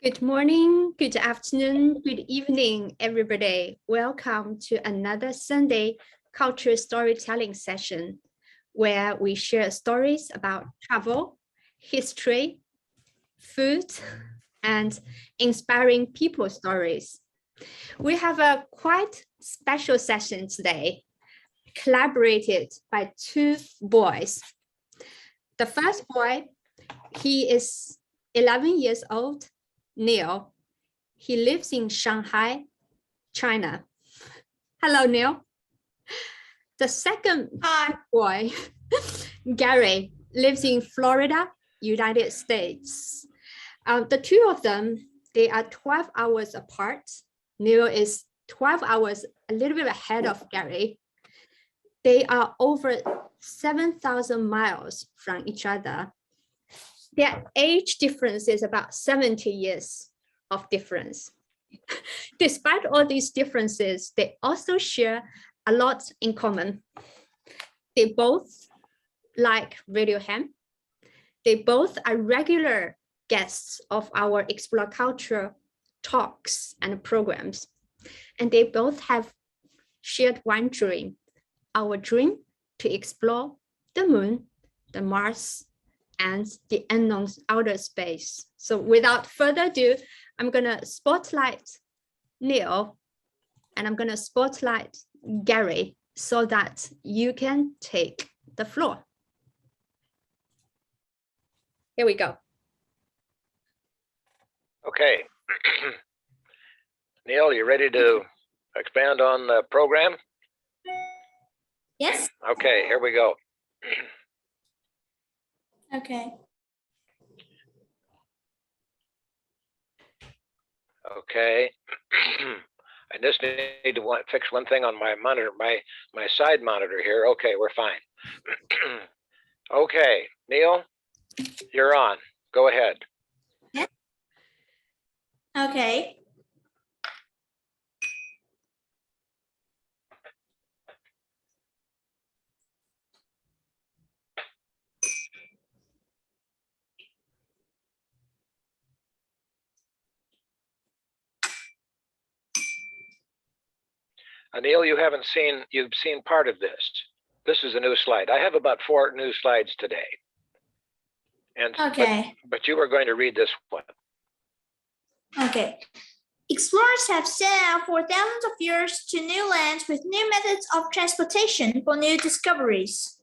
Good morning, good afternoon, good evening, everybody. Welcome to another Sunday cultural storytelling session where we share stories about travel, history, food, and inspiring people stories. We have a quite special session today, collaborated by two boys. The first boy, he is 11 years old, Neil. He lives in Shanghai, China. Hello, Neil. The second boy, Gary, lives in Florida, United States. The two of them, they are 12 hours apart. Neil is 12 hours, a little bit ahead of Gary. They are over 7,000 miles from each other. Their age difference is about 70 years of difference. Despite all these differences, they also share a lot in common. They both like Radio Ham. They both are regular guests of our Explore Culture talks and programs. And they both have shared one dream, our dream to explore the moon, the Mars, and the unknown outer space. So without further ado, I'm gonna spotlight Neil and I'm gonna spotlight Gary so that you can take the floor. Here we go. Okay. Neil, you ready to expand on the program? Yes. Okay, here we go. Okay. Okay. I just need to fix one thing on my monitor, my side monitor here. Okay, we're fine. Okay, Neil, you're on. Go ahead. Yeah. Okay. Neil, you've seen part of this. This is a new slide. I have about 4 new slides today. And Okay. but you were going to read this one. Okay. Explorers have set out for thousands of years to new lands with new methods of transportation for new discoveries.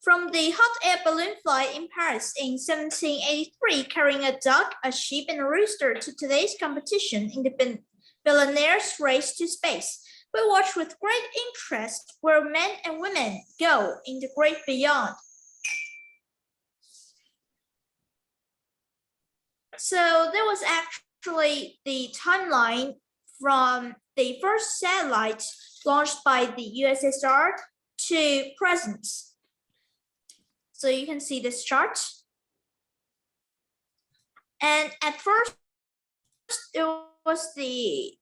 From the hot air balloon flight in Paris in 1783, carrying a duck, a sheep, and a rooster, to today's competition in the billionaires' race to space. We watch with great interest where men and women go in the great beyond. So there was actually the timeline from the first satellite launched by the USSR to present. So you can see this chart. And at first, it was the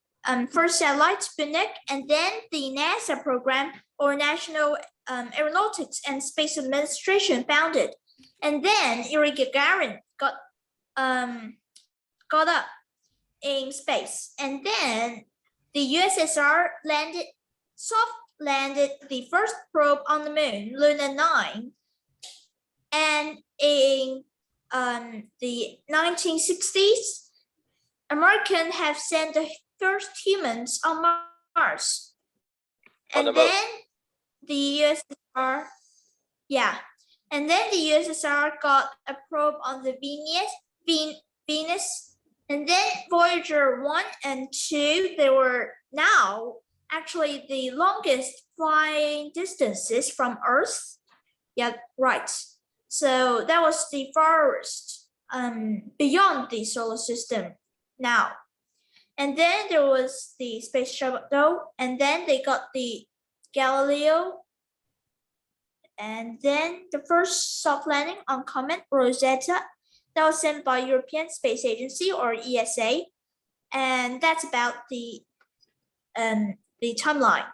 first satellite, Sputnik, and then the NASA program, or National Aeronautics and Space Administration, founded. And then Yuri Gagarin got up in space. And then the USSR soft landed the first probe on the moon, Luna 9. And in the 1960s, Americans have sent the first humans on Mars. And then the USSR, and then the USSR got a probe on the Venus, and then Voyager 1 and 2, they were now actually the longest flying distances from Earth. Yeah, right. So that was the farthest beyond the solar system now. And then there was the space shuttle, and then they got the Galileo, and then the first soft landing on Comet Rosetta that was sent by European Space Agency, or ESA, and that's about the timeline.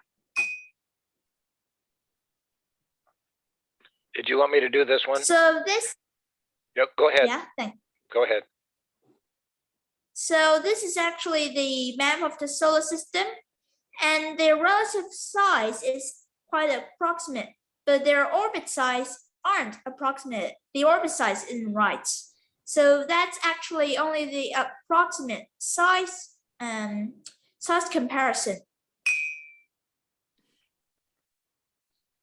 Did you want me to do this one? So this. Yep, go ahead. Yeah, thanks. Go ahead. So this is actually the map of the solar system, and their relative size is quite approximate, but their orbit size aren't approximate. The orbit size isn't right. So that's actually only the approximate size comparison.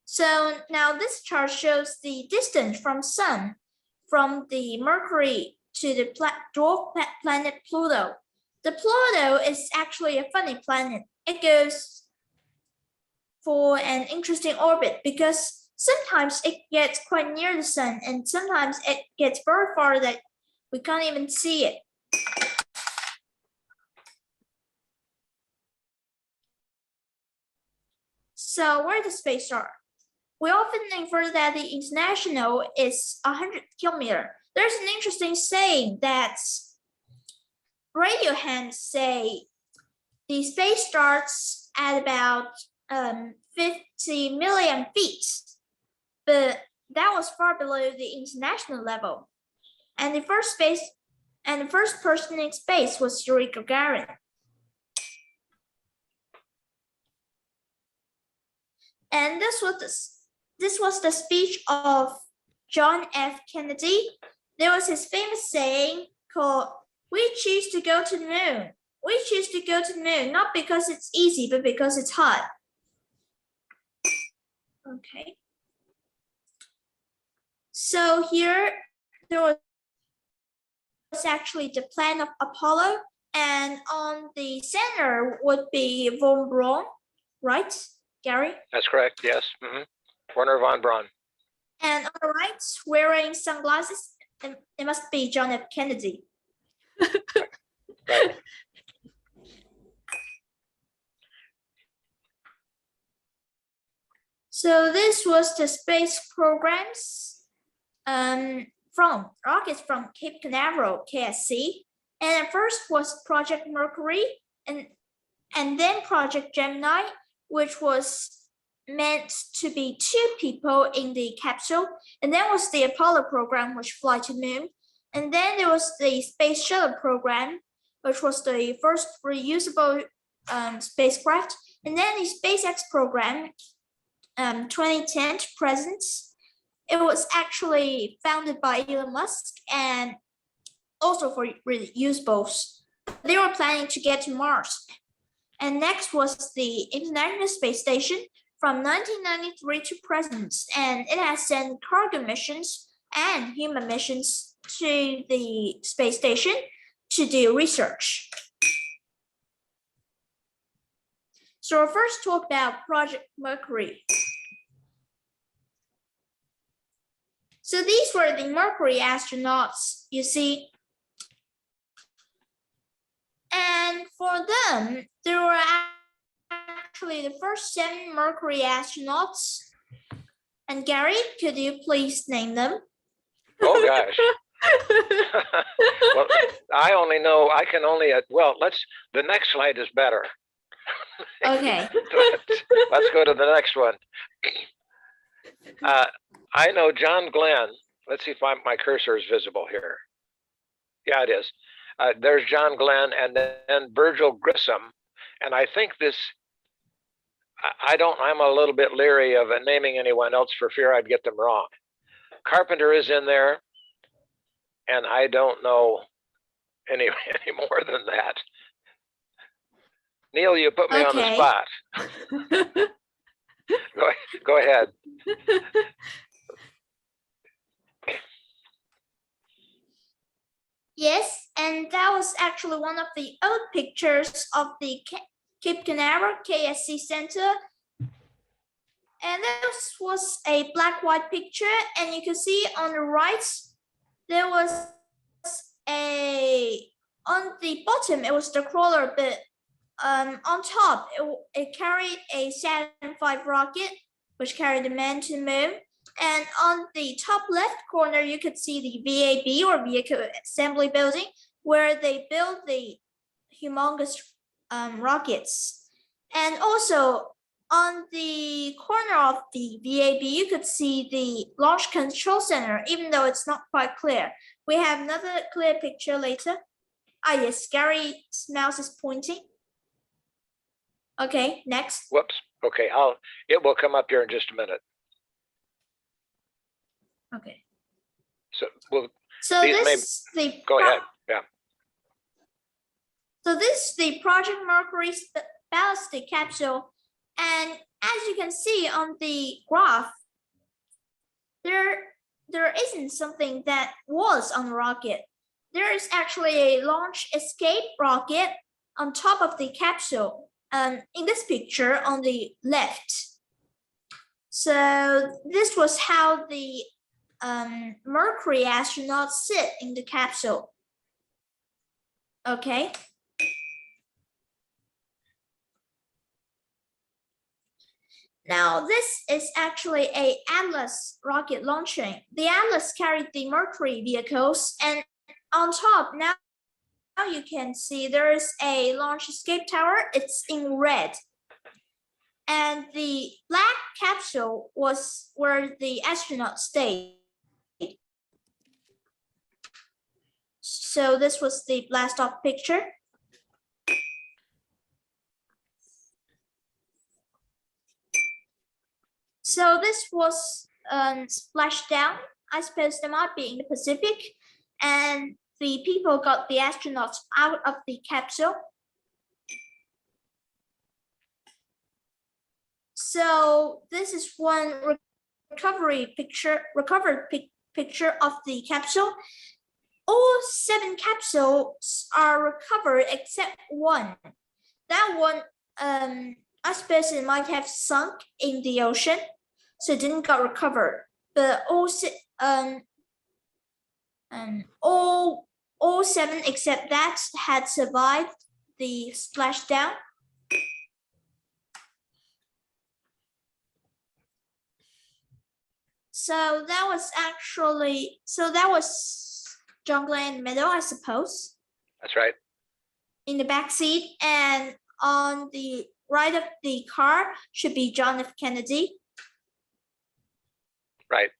So now this chart shows the distance from Sun, from the Mercury to the dwarf planet Pluto. The Pluto is actually a funny planet. It goes for an interesting orbit because sometimes it gets quite near the Sun and sometimes it gets very far that we can't even see it. So where does space start? We often infer that the international is 100 kilometers. There's an interesting saying that radio hands say the space starts at about 50 million feet, but that was far below the international level. And the first person in space was Yuri Gagarin. And this was the speech of John F. Kennedy. There was his famous saying called, "We choose to go to the moon. We choose to go to the moon, not because it's easy, but because it's hot." Okay. So here, there was actually the plan of Apollo, and on the center would be von Braun, right, Gary? That's correct, yes. Werner von Braun. And on the right, wearing sunglasses, it must be John F. Kennedy. Right. So this was the space programs from rockets from Cape Canaveral, KSC. And at first was Project Mercury and then Project Gemini, which was meant to be 2 people in the capsule. And then was the Apollo program, which fly to the moon. And then there was the Space Shuttle program, which was the first reusable spacecraft. And then the SpaceX program, 2010 to present. It was actually founded by Elon Musk and also for reusables. They were planning to get to Mars. And next was the International Space Station from 1993 to present, and it has sent cargo missions and human missions to the space station to do research. So we'll first talk about Project Mercury. So these were the Mercury astronauts, you see. And for them, there were actually the first 7 Mercury astronauts. And Gary, could you please name them? Oh gosh. Well, I can only, the next slide is better. Okay. Let's go to the next one. I know John Glenn. Let's see if my cursor is visible here. Yeah, it is. There's John Glenn and then Virgil Grissom. And I think I'm a little bit leery of naming anyone else for fear I'd get them wrong. Carpenter is in there, and I don't know any more than that. Neil, you put me on the spot. Go ahead. Yes, and that was actually one of the old pictures of the Cape Canaveral KSC Center. And this was a black-white picture, and you can see on the right, there was on the bottom, it was the crawler, but on top, it carried a Saturn V rocket, which carried the man to the moon. And on the top left corner, you could see the VAB, or Vehicle Assembly Building, where they build the humongous rockets. And also on the corner of the VAB, you could see the Launch Control Center, even though it's not quite clear. We have another clear picture later. Ah, yes, Gary's mouse is pointing. Okay, next. Whoops. Okay, it will come up here in just a minute. Okay. So this is the go ahead. Yeah. So this is the Project Mercury ballistic capsule, and as you can see on the graph, there isn't something that was on the rocket. There is actually a launch escape rocket on top of the capsule, in this picture on the left. So this was how the Mercury astronauts sit in the capsule. Okay. Now, this is actually a Atlas rocket launching. The Atlas carried the Mercury vehicles, and on top, now you can see there is a launch escape tower. It's in red. And the black capsule was where the astronauts stayed. So this was the blast off picture. So this was splashdown. I suppose they might be in the Pacific, and the people got the astronauts out of the capsule. So this is one recovered picture of the capsule. All 7 capsules are recovered except one. That one, I suppose it might have sunk in the ocean, so it didn't get recovered. But all 7 except that had survived the splashdown. So that was John Glenn in the middle, I suppose. That's right. In the back seat, and on the right of the car should be John F. Kennedy. Right.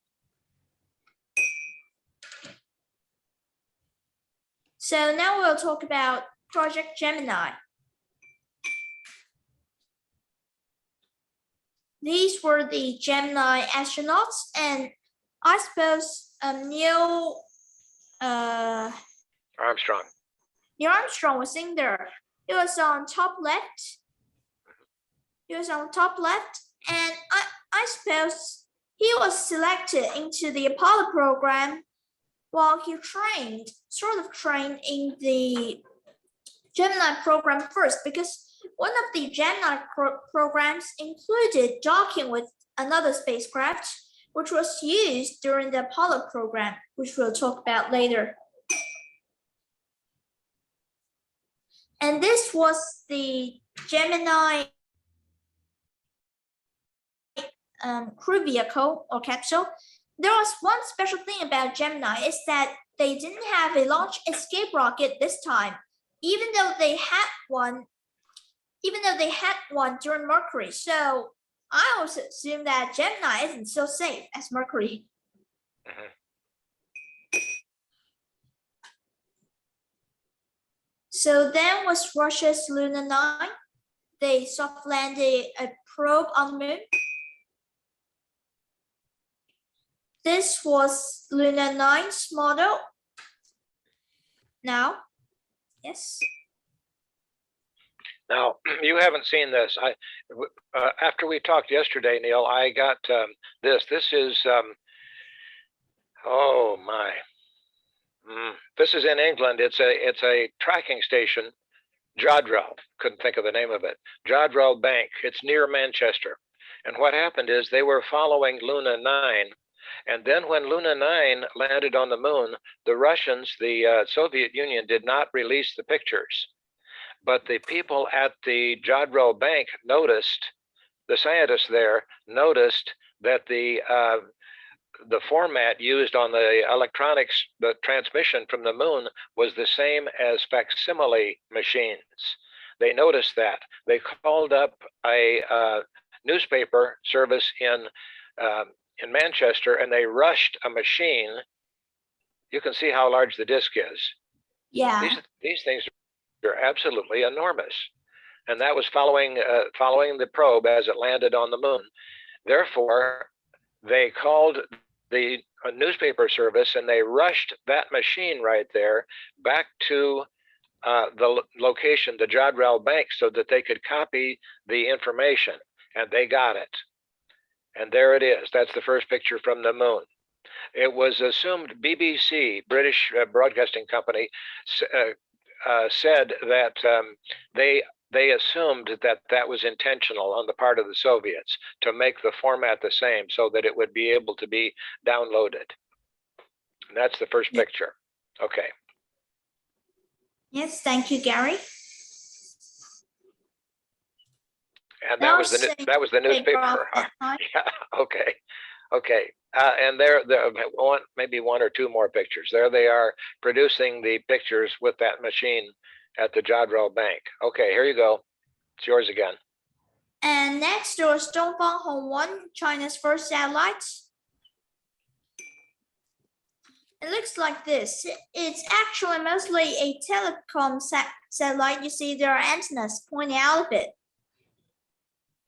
So now we'll talk about Project Gemini. These were the Gemini astronauts, and I suppose Neil Armstrong was in there. He was on top left. And I suppose he was selected into the Apollo program while he sort of trained in the Gemini program first, because one of the Gemini programs included docking with another spacecraft, which was used during the Apollo program, which we'll talk about later. And this was the Gemini crew vehicle or capsule. There was one special thing about Gemini, is that they didn't have a launch escape rocket this time, even though they had one during Mercury. So I also assume that Gemini isn't so safe as Mercury. So then was Russia's Luna 9. They soft landed a probe on the moon. This was Luna 9's model. Now, yes. Now, you haven't seen this. After we talked yesterday, Neil, I got this. This is, oh my. This is in England. It's a tracking station, Jodrell. Couldn't think of the name of it. Jodrell Bank. It's near Manchester. And what happened is they were following Luna 9. And then when Luna 9 landed on the moon, the Russians, the Soviet Union, did not release the pictures. But the people at the Jodrell Bank noticed, the scientists there noticed that the format used on the electronics, the transmission from the moon, was the same as facsimile machines. They noticed that. They called up a newspaper service in Manchester, and they rushed a machine. You can see how large the disk is. Yeah. These things are absolutely enormous. And that was following the probe as it landed on the moon. Therefore, they called the newspaper service and they rushed that machine right there back to the location, the Jodrell Bank, so that they could copy the information, and they got it. And there it is. That's the first picture from the moon. It was assumed BBC, British Broadcasting Company, said that they assumed that that was intentional on the part of the Soviets to make the format the same so that it would be able to be downloaded. And that's the first picture. Okay. Yes, thank you, Gary. And that was the newspaper. Yeah, okay. Okay. And there maybe one or two more pictures. There they are producing the pictures with that machine at the Jodrell Bank. Okay, here you go. It's yours again. And next there was Dongfang Hong-1, China's first satellite. It looks like this. It's actually mostly a telecom satellite. You see there are antennas pointing out of it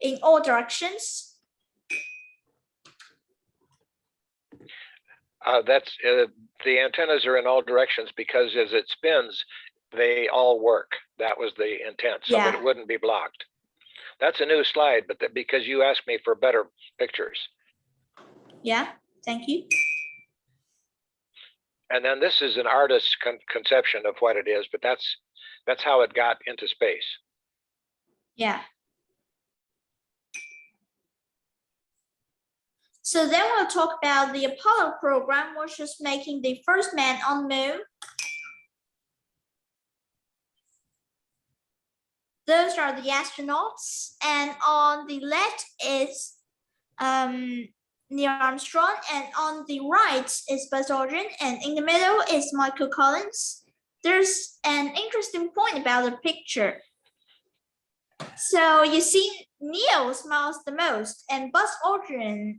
in all directions. That's the antennas are in all directions because as it spins, they all work. That was the intent, so that it wouldn't be blocked. That's a new slide, but because you asked me for better pictures. Yeah, thank you. And then this is an artist's conception of what it is, but that's how it got into space. Yeah. So then we'll talk about the Apollo program, which is making the first man on the moon. Those are the astronauts, and on the left is Neil Armstrong, and on the right is Buzz Aldrin, and in the middle is Michael Collins. There's an interesting point about the picture. So you see Neil smiles the most, and Buzz Aldrin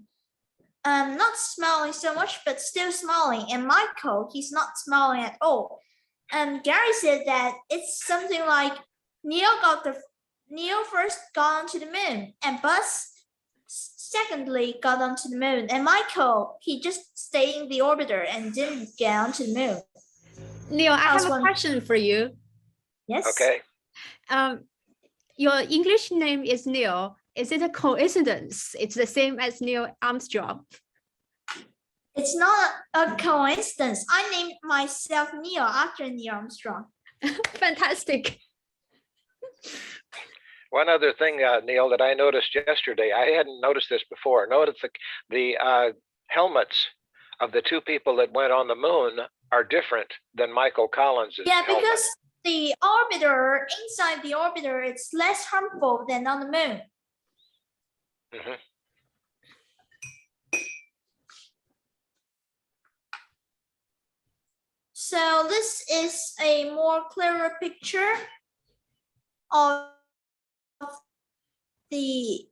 not smiling so much, but still smiling, and Michael, he's not smiling at all. Gary said that it's something like Neil first got onto the moon, and Buzz secondly got onto the moon, and Michael, he just stayed in the orbiter and didn't get onto the moon. Neil, I have a question for you. Yes. Okay. Your English name is Neil. Is it a coincidence? It's the same as Neil Armstrong. It's not a coincidence. I named myself Neil after Neil Armstrong. Fantastic. One other thing, Neil, that I noticed yesterday, I hadn't noticed this before. Notice the helmets of the two people that went on the moon are different than Michael Collins' Yeah, helmet. because the orbiter, inside the orbiter, it's less harmful than on the moon. Mm-hmm. So this is a more clearer picture of the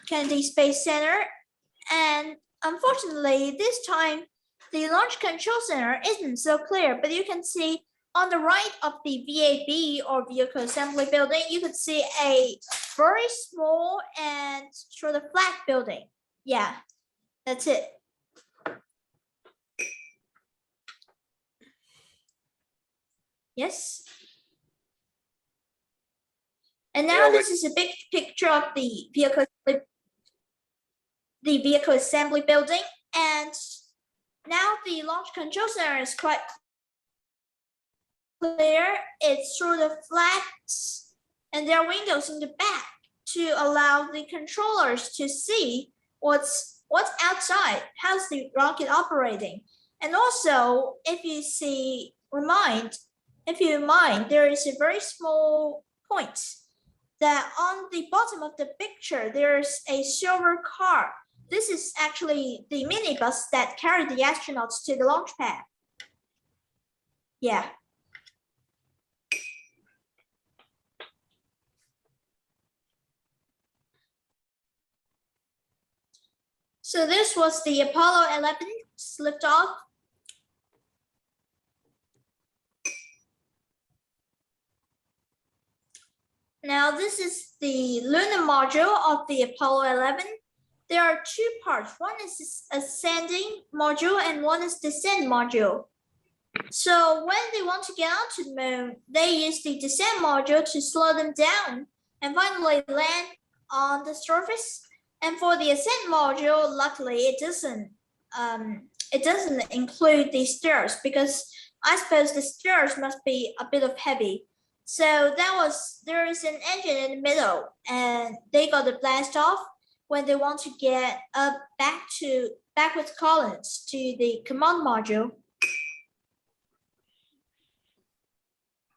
Kennedy Space Center, and unfortunately this time the Launch Control Center isn't so clear, but you can see on the right of the VAB or Vehicle Assembly Building, you could see a very small and sort of flat building. Yeah, that's it. Yes. And now this is a big picture of the vehicle assembly building, and now the Launch Control Center is quite clear. It's sort of flat, and there are windows in the back to allow the controllers to see what's outside. How's the rocket operating? And also, if you mind, there is a very small point that on the bottom of the picture, there's a silver car. This is actually the minibus that carried the astronauts to the launch pad. Yeah. So this was the Apollo 11 liftoff. Now this is the lunar module of the Apollo 11. There are two parts. One is ascending module and one is descent module. So when they want to get onto the moon, they use the descent module to slow them down and finally land on the surface. And for the ascent module, luckily it doesn't include the stairs because I suppose the stairs must be a bit of heavy. So there is an engine in the middle and they got to blast off when they want to get up backwards columns to the command module.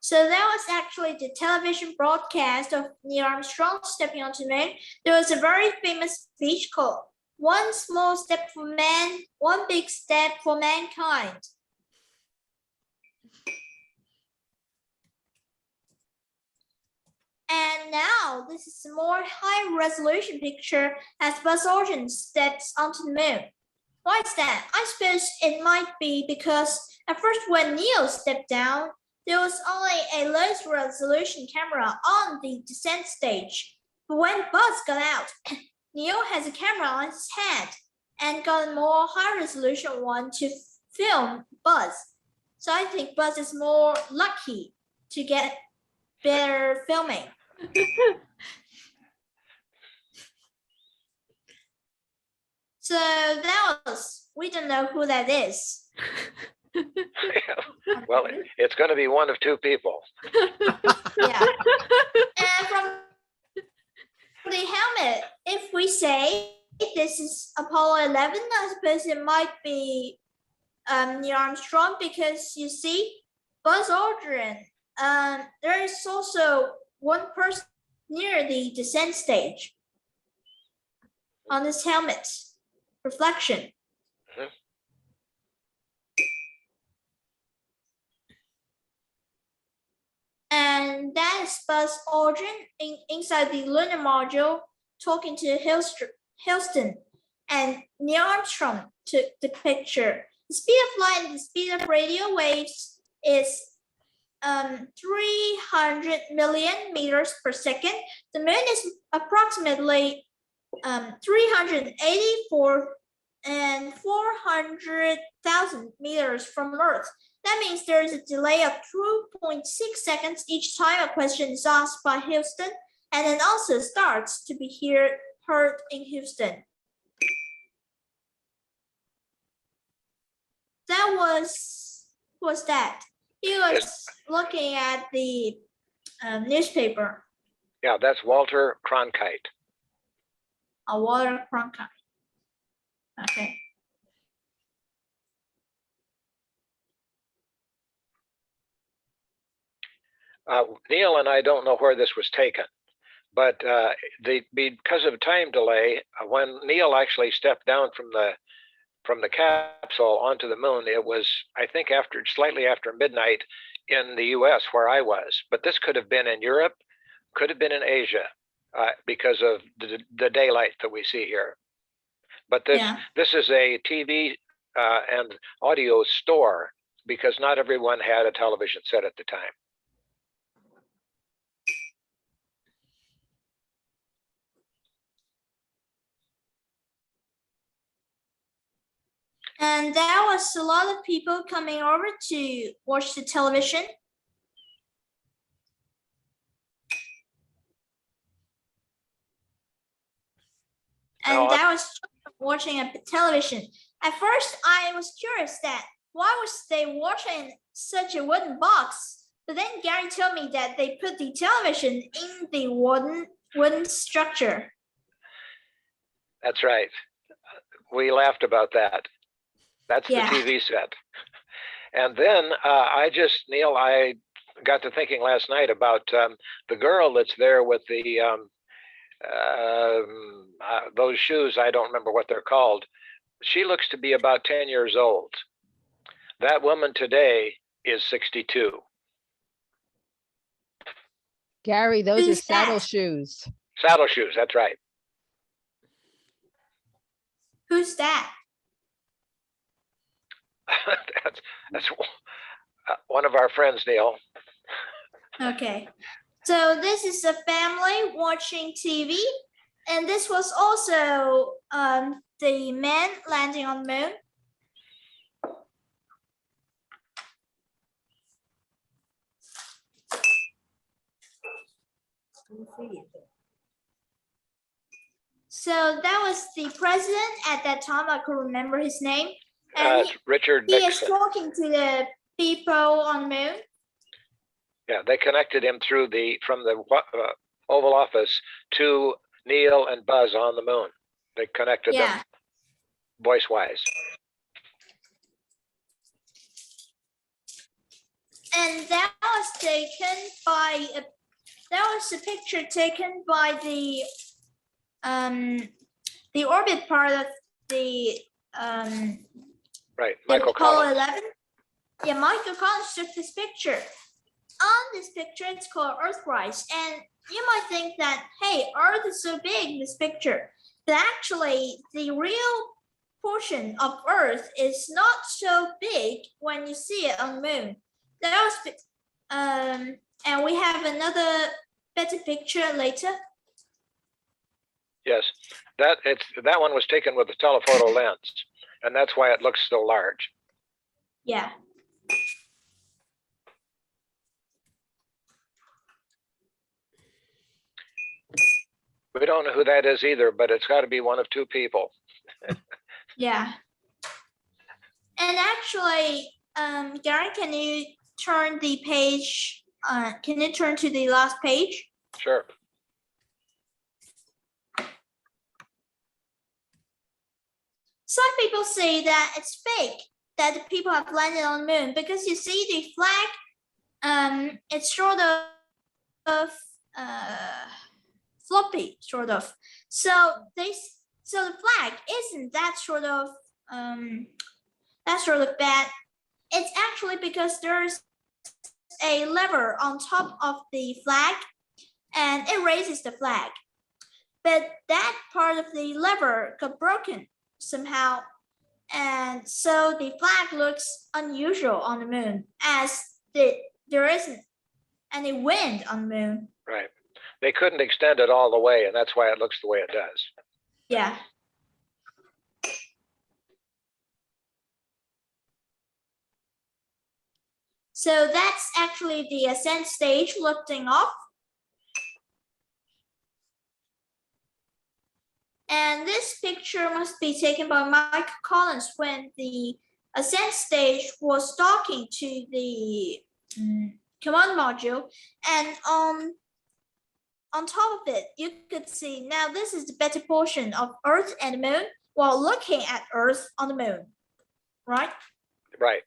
So that was actually the television broadcast of Neil Armstrong stepping onto the moon. There was a very famous speech called "One small step for man, one big step for mankind." And now this is a more high-resolution picture as Buzz Aldrin steps onto the moon. Why is that? I suppose it might be because at first when Neil stepped down, there was only a low-resolution camera on the descent stage. But when Buzz got out, Neil has a camera on his head and got a more high-resolution one to film Buzz. So I think Buzz is more lucky to get better filming. So we don't know who that is. Well, it's going to be one of two people. Yeah. And from the helmet, if we say this is Apollo 11, I suppose it might be Neil Armstrong because you see, Buzz Aldrin, there is also one person near the descent stage on his helmet reflection. Mhm. And that is Buzz Aldrin inside the lunar module talking to Houston. And Neil Armstrong took the picture. The speed of light and the speed of radio waves is 300 million meters per second. The moon is approximately 384 and 400,000 meters from Earth. That means there is a delay of 2.6 seconds each time a question is asked by Houston, and it also starts to be heard in Houston. That was that. He was looking at the newspaper. Yeah, that's Walter Cronkite. Walter Cronkite. Okay. Neil and I don't know where this was taken, but because of time delay, when Neil actually stepped down from the capsule onto the moon, it was, I think, slightly after midnight in the U.S. where I was. But this could have been in Europe, could have been in Asia, because of the daylight that we see here. But this is a TV and audio store because not everyone had a television set at the time. And there was a lot of people coming over to watch the television. And I was watching a television. At first, I was curious that why was they watching such a wooden box? But then Gary told me that they put the television in the wooden structure. That's right. We laughed about that. That's the TV set. And then Neil, I got to thinking last night about the girl that's there with the those shoes. I don't remember what they're called. She looks to be about 10 years old. That woman today is 62. Gary, those Who's are saddle that? shoes. Saddle shoes, that's right. Who's that? that's one of our friends, Neil. Okay. So this is a family watching TV, and this was also the man landing on the moon. So that was the president at that time. I could remember his name. And Richard he is Nixon. talking to the people on the moon. Yeah, they connected him through from the Oval Office to Neil and Buzz on the moon. They connected them voice-wise. And that was taken by a picture taken by the orbit part of the right, Michael Apollo Collins. 11. Yeah, Michael Collins took this picture. On this picture, it's called Earthrise, and you might think that, hey, Earth is so big in this picture, but actually the real portion of Earth is not so big when you see it on the moon. That was, and we have another better picture later. Yes, that one was taken with a telephoto lens, and that's why it looks so large. Yeah. We don't know who that is either, but it's got to be one of two people. Yeah. And actually, Gary, can you turn the page? Can you turn to the last page? Sure. Some people say that it's fake that the people have landed on the moon because you see the flag. It's sort of floppy, sort of. So the flag isn't that sort of bad. It's actually because there's a lever on top of the flag, and it raises the flag. But that part of the lever got broken somehow, and so the flag looks unusual on the moon, as there isn't any wind on the moon. Right. They couldn't extend it all the way, and that's why it looks the way it does. Yeah. So that's actually the ascent stage lifting off. And this picture must be taken by Michael Collins when the ascent stage was talking to the command module, and on top of it, you could see now this is the better portion of Earth and the moon while looking at Earth on the moon, right? Right.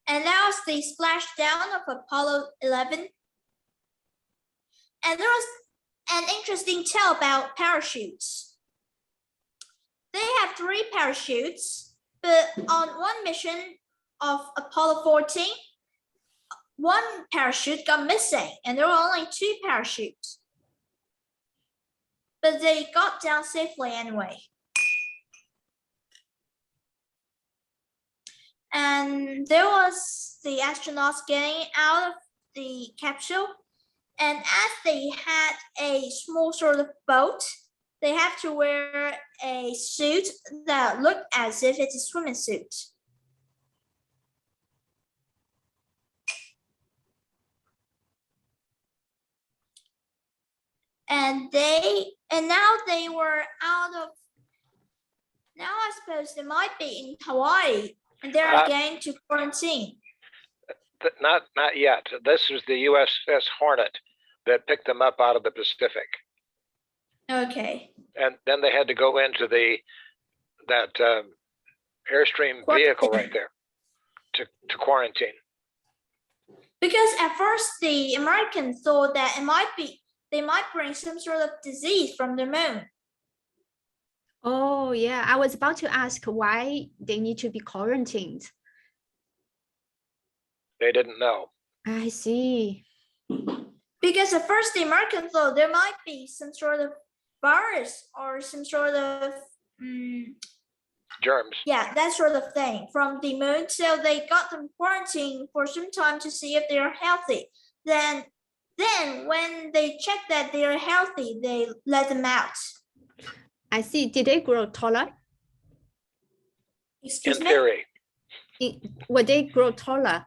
And that was the splashdown of Apollo 11. And there was an interesting tale about parachutes. They have 3 parachutes, but on one mission of Apollo 14, one parachute got missing, and there were only 2 parachutes. But they got down safely anyway. And there was the astronauts getting out of the capsule, and as they had a small sort of boat, they have to wear a suit that looked as if it's a swimming suit. And now they were out of, now I suppose they might be in Hawaii, and they're going to quarantine. Not yet. This was the USS Hornet that picked them up out of the Pacific. Okay. And then they had to go into that Airstream vehicle right there to quarantine. Because at first the Americans thought that they might bring some sort of disease from the moon. Oh yeah, I was about to ask why they need to be quarantined. They didn't know. I see. Because at first the Americans thought there might be some sort of virus or some sort of germs. Yeah, that sort of thing from the moon. So they got them quarantined for some time to see if they're healthy. Then when they check that they're healthy, they let them out. I see. Did they grow taller? Excuse In me? theory, Would they grow taller?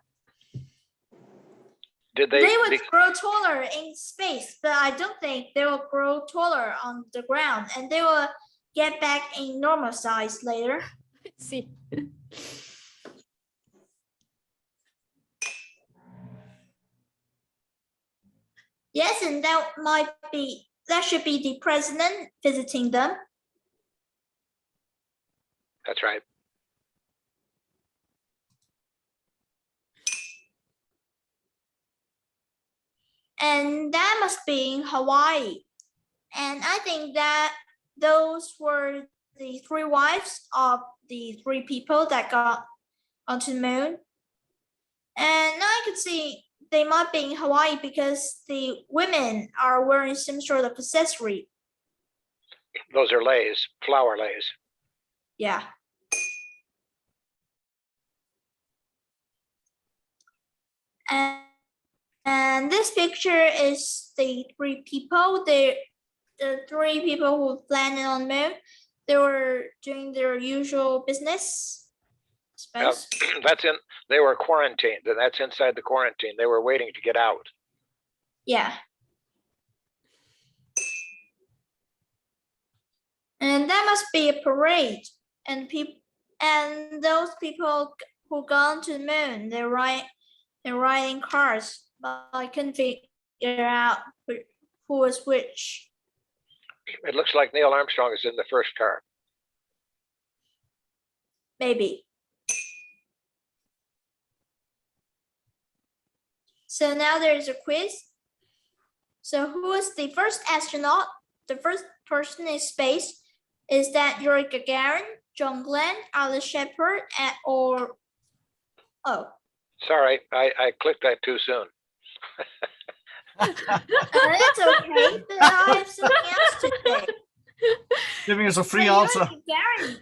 did They they? would grow taller in space, but I don't think they will grow taller on the ground, and they will get back in normal size later. See. Yes, and that should be the president visiting them. That's right. And that must be in Hawaii. And I think that those were the 3 wives of the 3 people that got onto the moon. And I could see they might be in Hawaii because the women are wearing some sort of accessory. Those are leis, flower leis. Yeah. And this picture is the 3 people. The 3 people who landed on the moon. They were doing their usual business. Yep. That's in. They were quarantined. That's inside the quarantine. They were waiting to get out. Yeah. And that must be a parade. And those people who gone to the moon, they're riding cars, but I couldn't figure out who was which. It looks like Neil Armstrong is in the first car. Maybe. So now there's a quiz. So who was the first astronaut? The first person in space? Is that Yuri Gagarin, John Glenn, Alice Shepard, or... Oh. Sorry, I clicked that too soon. That's okay, but I have something else to say. Giving us a free So answer. Yuri Gagarin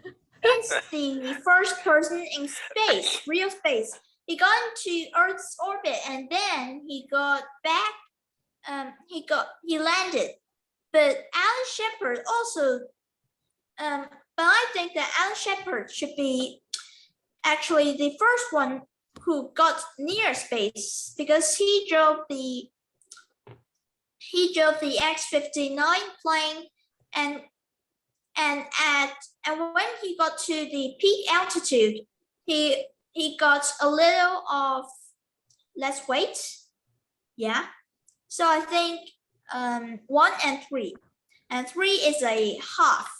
is the first person in space, real space. He got into Earth's orbit and then he got back. He landed. But Alice Shepard also. But I think that Alice Shepard should be actually the first one who got near space because he drove the X-59 plane and when he got to the peak altitude, he got a little of less weight. Yeah. So I think 1 and 3. And 3 is a half.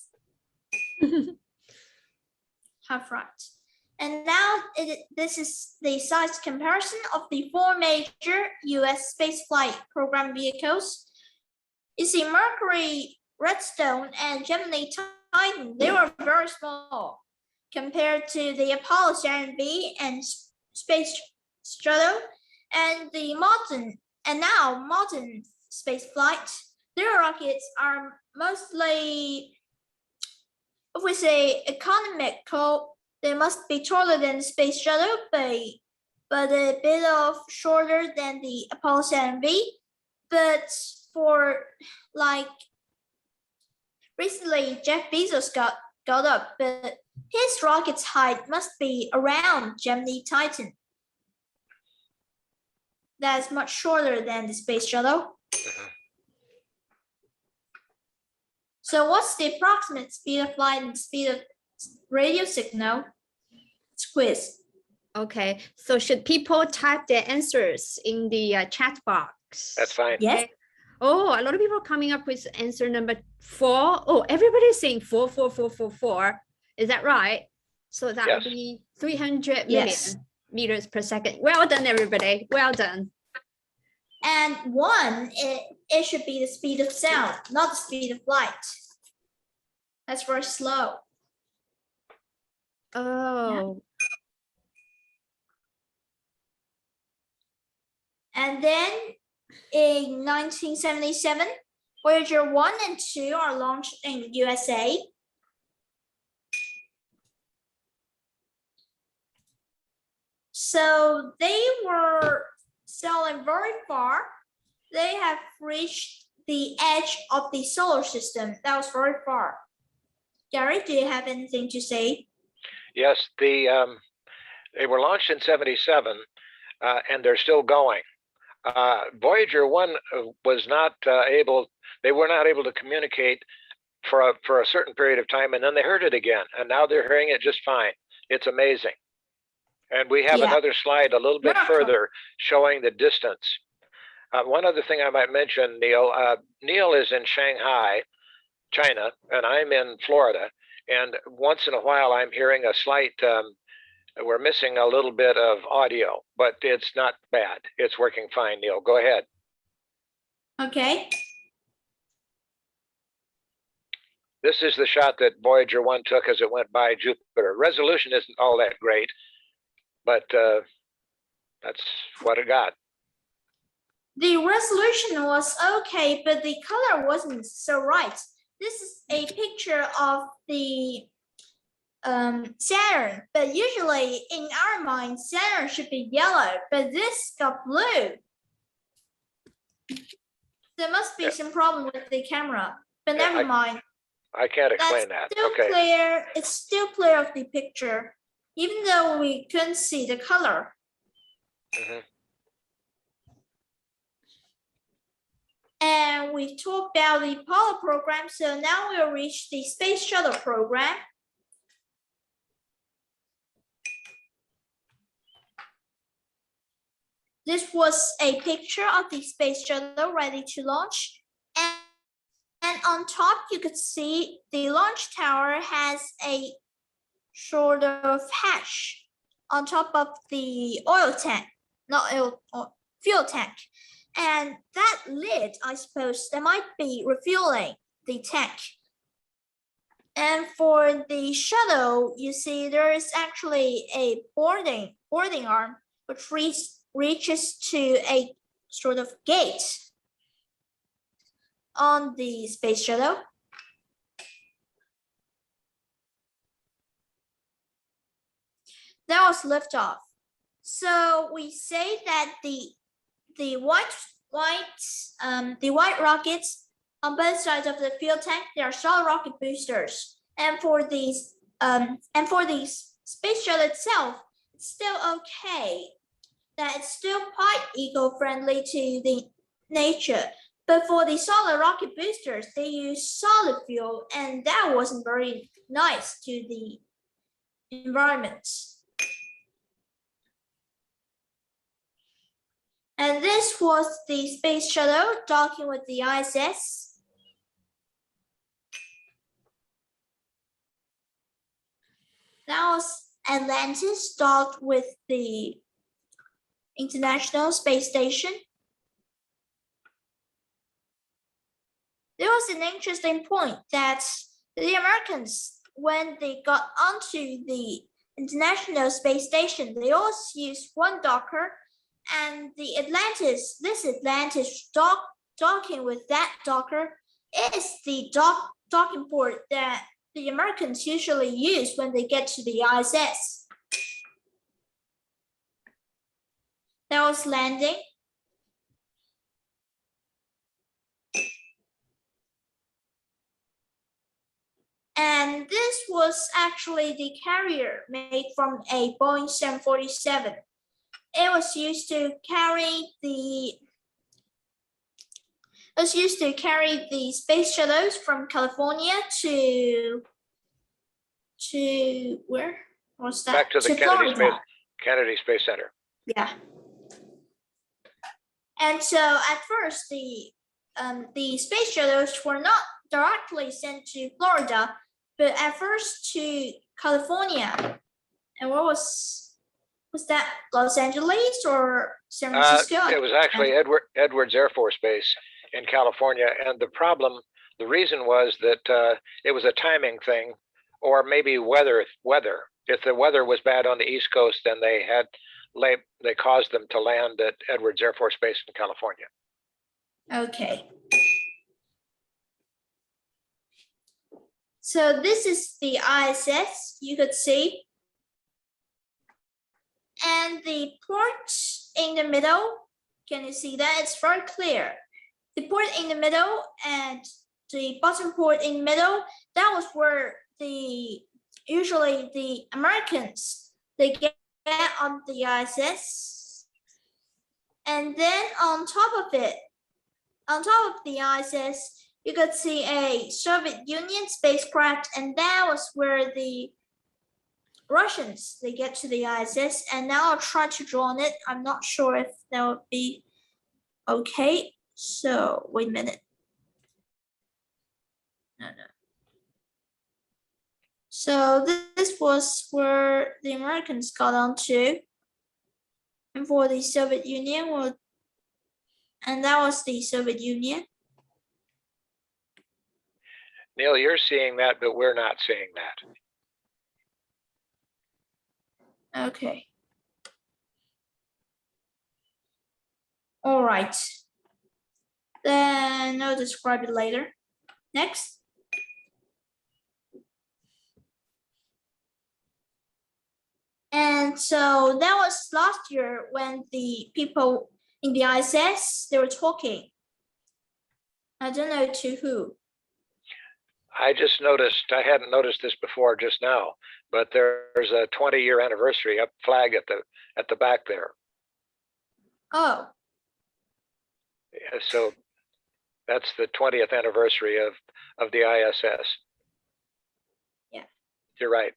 Half right. And now this is the size comparison of the 4 major US spaceflight program vehicles. You see Mercury, Redstone, and Gemini Titan, they were very small compared to the Apollo 7B and Space Shuttle and the modern space flight. Their rockets are mostly, if we say economical, they must be taller than the Space Shuttle, but a bit of shorter than the Apollo 7B. But for like recently, Jeff Bezos got up, but his rocket's height must be around Gemini Titan. That's much shorter than the Space Shuttle. So what's the approximate speed of light and speed of radio signal? It's quiz. Okay, so should people type their answers in the chat box? That's fine. Yes. Okay. Oh, a lot of people are coming up with answer number 4. Oh, everybody's saying 4, 4, 4, 4, 4. Is that right? So that Yes. would be 300 million Yes. meters per second. Well done, everybody. Well done. And 1, it should be the speed of sound, not the speed of light. That's very slow. Oh, And then in 1977, Voyager 1 and 2 are launched in the USA. So they were sailing very far. They have reached the edge of the solar system. That was very far. Gary, do you have anything to say? Yes, they were launched in '77, and they're still going. Voyager 1 was not able. They were not able to communicate for a certain period of time, and then they heard it again, and now they're hearing it just fine. It's amazing. And we have another slide a little bit further showing the distance. One other thing I might mention, Neil. Neil is in Shanghai, China, and I'm in Florida. And once in a while, I'm hearing a slight, we're missing a little bit of audio, but it's not bad. It's working fine, Neil. Go ahead. Okay. This is the shot that Voyager 1 took as it went by Jupiter. Resolution isn't all that great, but that's what it got. The resolution was okay, but the color wasn't so right. This is a picture of the Saturn, but usually in our mind, Saturn should be yellow, but this got blue. There must be some problem with the camera, but never mind. I can't explain that. Still Okay. clear. It's still clear of the picture, even though we couldn't see the color. And we talked about the Apollo program, so now we'll reach the Space Shuttle program. This was a picture of the Space Shuttle ready to launch. And on top, you could see the launch tower has a sort of hatch on top of the oil tank, not oil, fuel tank. And that lid, I suppose, that might be refueling the tank. And for the shuttle, you see there is actually a boarding arm, which reaches to a sort of gate on the space shuttle. That was liftoff. So we say that the white rockets on both sides of the fuel tank, they are solid rocket boosters. And for the space shuttle itself, it's still okay. That it's still quite eco-friendly to the nature. But for the solid rocket boosters, they use solid fuel, and that wasn't very nice to the environment. And this was the space shuttle docking with the ISS. That was Atlantis docked with the International Space Station. There was an interesting point that the Americans, when they got onto the International Space Station, they always used one docker, and this Atlantis docking with that docker is the docking port that the Americans usually use when they get to the ISS. That was landing. And this was actually the carrier made from a Boeing 747. It was used to carry the space shuttles from California to where was that? Back to the Kennedy Space Center. Yeah. And so at first the space shuttles were not directly sent to Florida, but at first to California. And what was that, Los Angeles or San Francisco? It was actually Edwards Air Force Base in California. And the reason was that it was a timing thing, or maybe weather. If the weather was bad on the East Coast, then they caused them to land at Edwards Air Force Base in California. Okay. So this is the ISS, you could see. and the port in the middle. Can you see that? It's very clear. The port in the middle and the bottom port in the middle, that was where usually the Americans, they get on the ISS. And then on top of it, on top of the ISS, you could see a Soviet Union spacecraft, and that was where the Russians, they get to the ISS. And now I'll try to draw on it. I'm not sure if that would be okay. So wait a minute. No. So this was where the Americans got onto, and for the Soviet Union, and that was the Soviet Union. Neil, you're seeing that, but we're not seeing that. Okay. All right. Then I'll describe it later. Next. And so that was last year when the people in the ISS, they were talking. I don't know to who. I just noticed, I hadn't noticed this before just now, but there's a 20-year anniversary up flag at the back there. Oh. Yeah, so that's the 20th anniversary of the ISS. Yeah. You're right.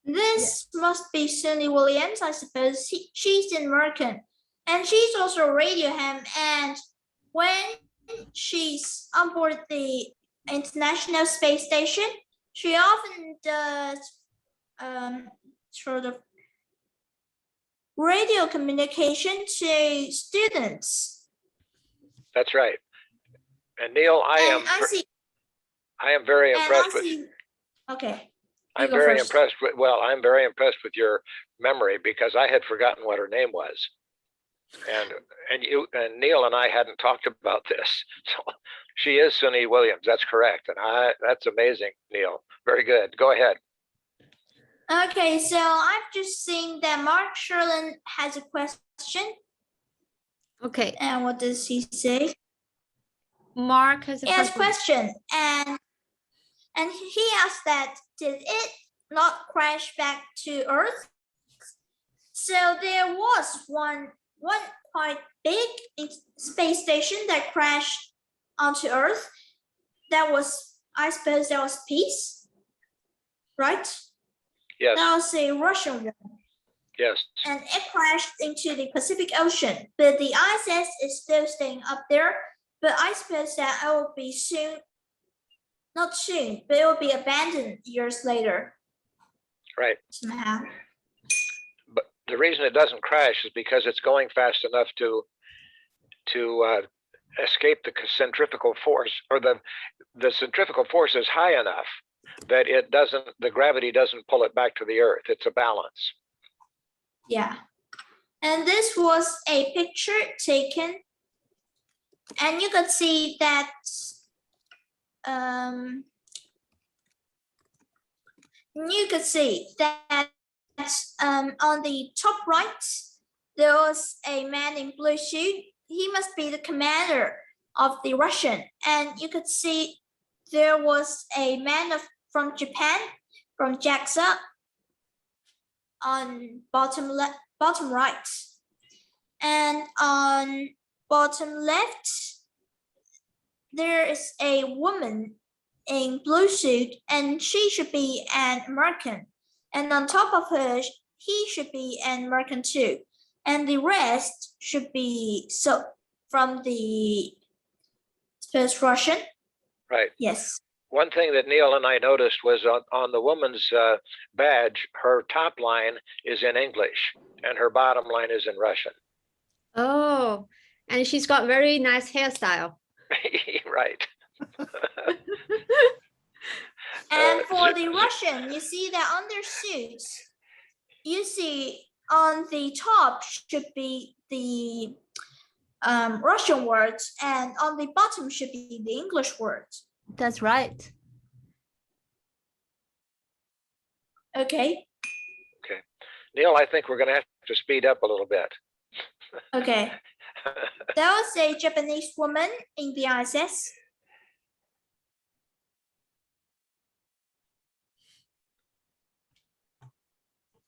This must be Sunny Williams, I suppose. She's an American, and she's also a radio ham. And when she's on board the International Space Station, she often does sort of radio communication to students. That's right. And Neil, I am very impressed with. Okay. I'm very impressed with, I'm very impressed with your memory, because I had forgotten what her name was. And you and Neil and I hadn't talked about this. So she is Sunny Williams. That's correct. And that's amazing, Neil. Very good. Go ahead. Okay, so I've just seen that Mark Sherlin has a question. Okay. And what does he say? Mark has a question. And he asked that, did it not crash back to Earth? So there was one quite big space station that crashed onto Earth. That was, I suppose that was Peace, right? Yes. That was a Russian one. Yes. And it crashed into the Pacific Ocean. But the ISS is still staying up there. But I suppose that it will be soon, not soon, but it will be abandoned years later. Right. Somehow. But the reason it doesn't crash is because it's going fast enough to escape the centrifugal force, or the centrifugal force is high enough that the gravity doesn't pull it back to the Earth. It's a balance. Yeah. And this was a picture taken, and you could see that on the top right, there was a man in blue suit. He must be the commander of the Russian. And you could see there was a man from Japan, from JAXA, on bottom right. And on bottom left, there is a woman in blue suit, and she should be an American. And on top of her, he should be an American too. And the rest should be from the first Russian. Right. Yes. One thing that Neil and I noticed was on the woman's badge, her top line is in English and her bottom line is in Russian. Oh, and she's got very nice hairstyle. Right. And for the Russian, you see that on their suits, you see on the top should be the Russian words, and on the bottom should be the English words. That's right. Okay. Okay. Neil, I think we're going to have to speed up a little bit. Okay. There was a Japanese woman in the ISS.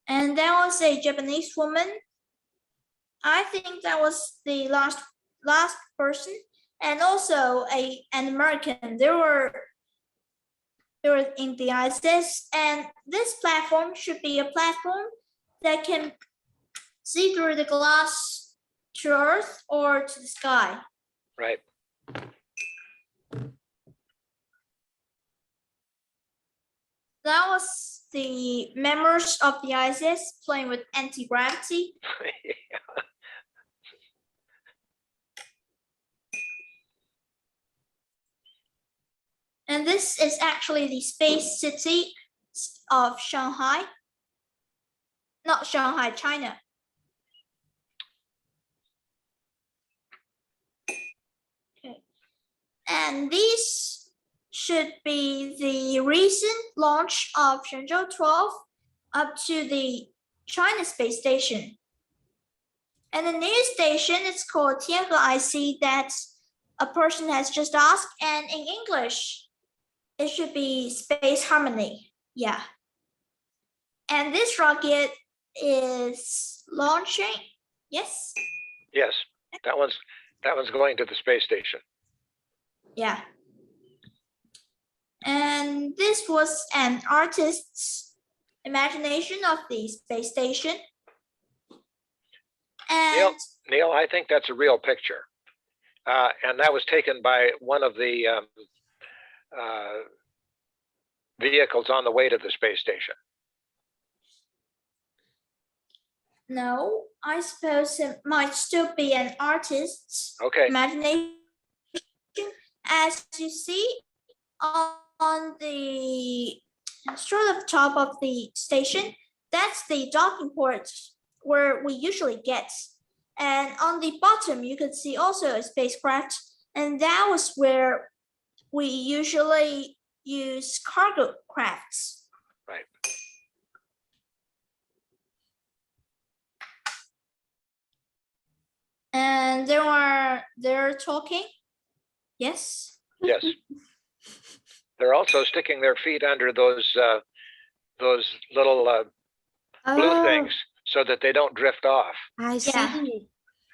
And there was a Japanese woman. I think that was the last person, and also an American. They were in the ISS, and this platform should be a platform that can see through the glass to Earth or to the sky. Right. That was the members of the ISS playing with anti-gravity. And this is actually the space city of Shanghai. Not Shanghai, China. Okay. And these should be the recent launch of Shenzhou 12 up to the China space station. And the new station is called Tianhe IC that a person has just asked, and in English, it should be Space Harmony. Yeah. And this rocket is launching. Yes. Yes, that one's going to the space station. Yeah. And this was an artist's imagination of the space station. And Neil, I think that's a real picture. And that was taken by one of the vehicles on the way to the space station. no, I suppose it might still be an artist's Okay. imagination. As you see on the sort of top of the station, that's the docking port where we usually get. And on the bottom, you could see also a spacecraft, and that was where we usually use cargo crafts. Right. And they're talking. Yes. Yes. They're also sticking their feet under those little blue things so that they don't drift off. I see. Yeah.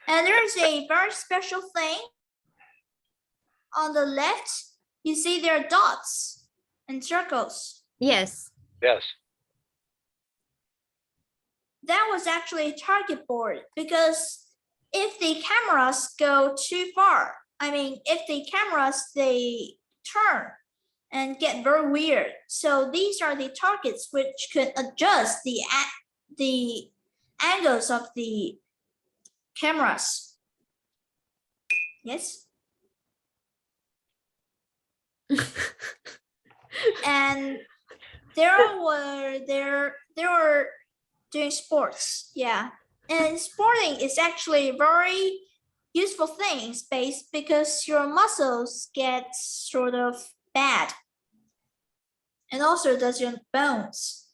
And there's a very special thing on the left. You see there are dots and circles. Yes. Yes. That was actually a target board, because if the cameras go too far, I mean, if the cameras, they turn and get very weird. So these are the targets which could adjust the angles of the cameras. Yes. And they were doing sports. Yeah. And sporting is actually a very useful thing in space, because your muscles get sort of bad. And also does your bones.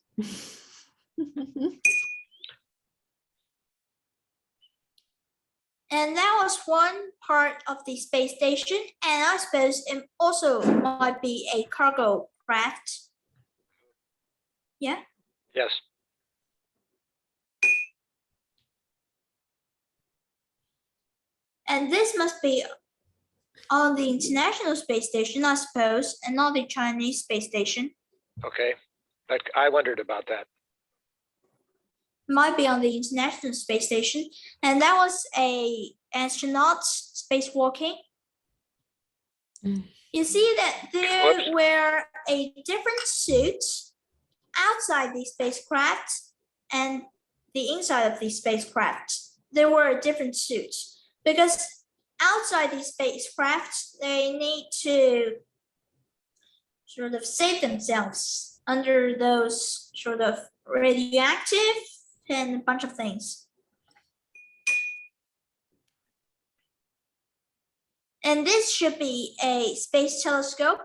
And that was one part of the space station. And I suppose it also might be a cargo craft. Yeah. Yes. And this must be on the International Space Station, I suppose, and not the Chinese space station. Okay. I wondered about that. Might be on the International Space Station. And that was a astronaut spacewalking. You see that they wear a different suit outside the spacecraft and the inside of the spacecraft. They wear a different suit, because outside the spacecraft, they need to sort of save themselves under those sort of radioactive and a bunch of things. And this should be a space telescope.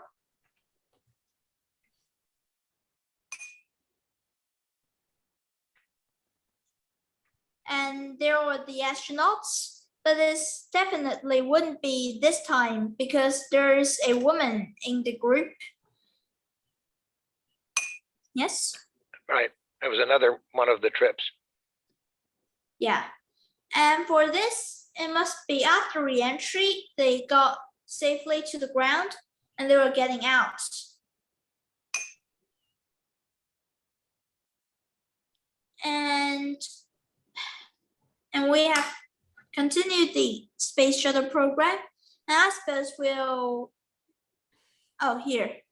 And there were the astronauts, but this definitely wouldn't be this time because there's a woman in the group. Yes? Right. It was another one of the trips. Yeah. And for this, it must be after re-entry, they got safely to the ground and they were getting out. And we have continued the space shuttle program. And I suppose we'll, here.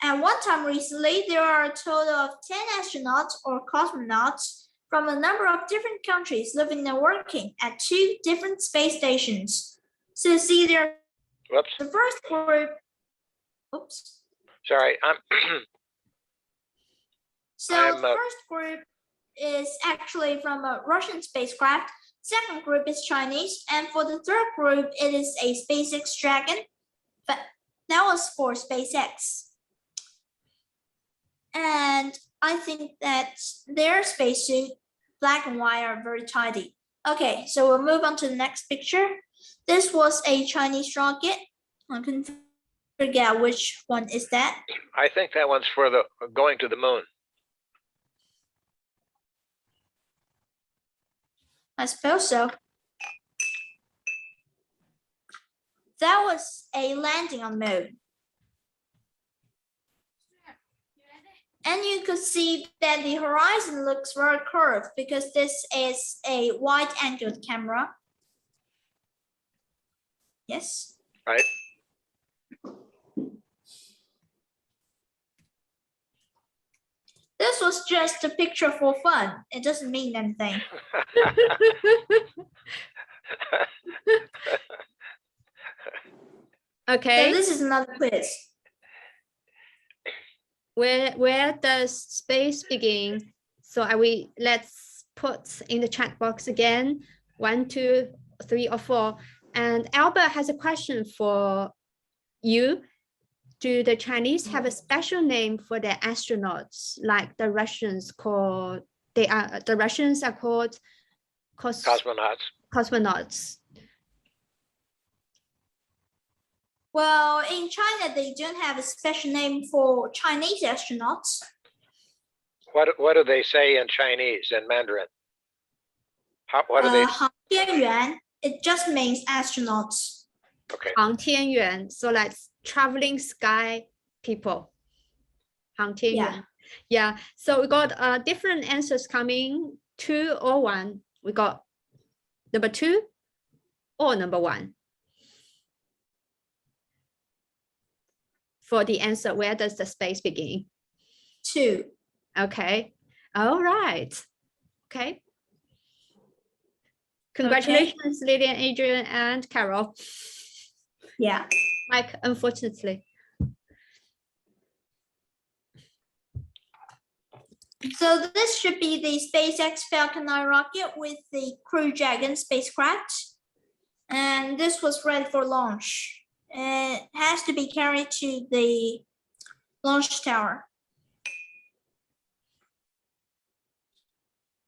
At one time recently, there are a total of 10 astronauts or cosmonauts from a number of different countries living and working at 2 different space stations. So see there, Whoops. the first group, oops. Sorry. The first group is actually from a Russian spacecraft. Second group is Chinese. And for the third group, it is a SpaceX Dragon. But that was for SpaceX. And I think that their spacesuit, black and white, are very tidy. Okay, so we'll move on to the next picture. This was a Chinese rocket. I can forget which one is that. I think that one's for the going to the moon. I suppose so. That was a landing on the moon. And you could see that the horizon looks very curved because this is a wide-angled camera. Yes? Right. This was just a picture for fun. It doesn't mean anything. Okay. So this is another quiz. Where does space begin? So let's put in the chat box again, 1, 2, 3, or 4. And Albert has a question for you. Do the Chinese have a special name for their astronauts, like the Russians called? The Russians are called cosmonauts. Well, in China, they don't have a special name for Chinese astronauts. What do they say in Chinese and Mandarin? What do they? 航天员, it just means astronauts. Okay. 航天员, so like traveling sky people. 航天员. Yeah. So we got different answers coming, 2 or 1. We got number 2 or number 1. For the answer, where does the space begin? 2. Okay. All right. Okay. Congratulations, okay. Lillian, Adrian, and Carol. Yeah. Mike, unfortunately. So this should be the SpaceX Falcon 9 rocket with the Crew Dragon spacecraft. And this was ready for launch. It has to be carried to the launch tower.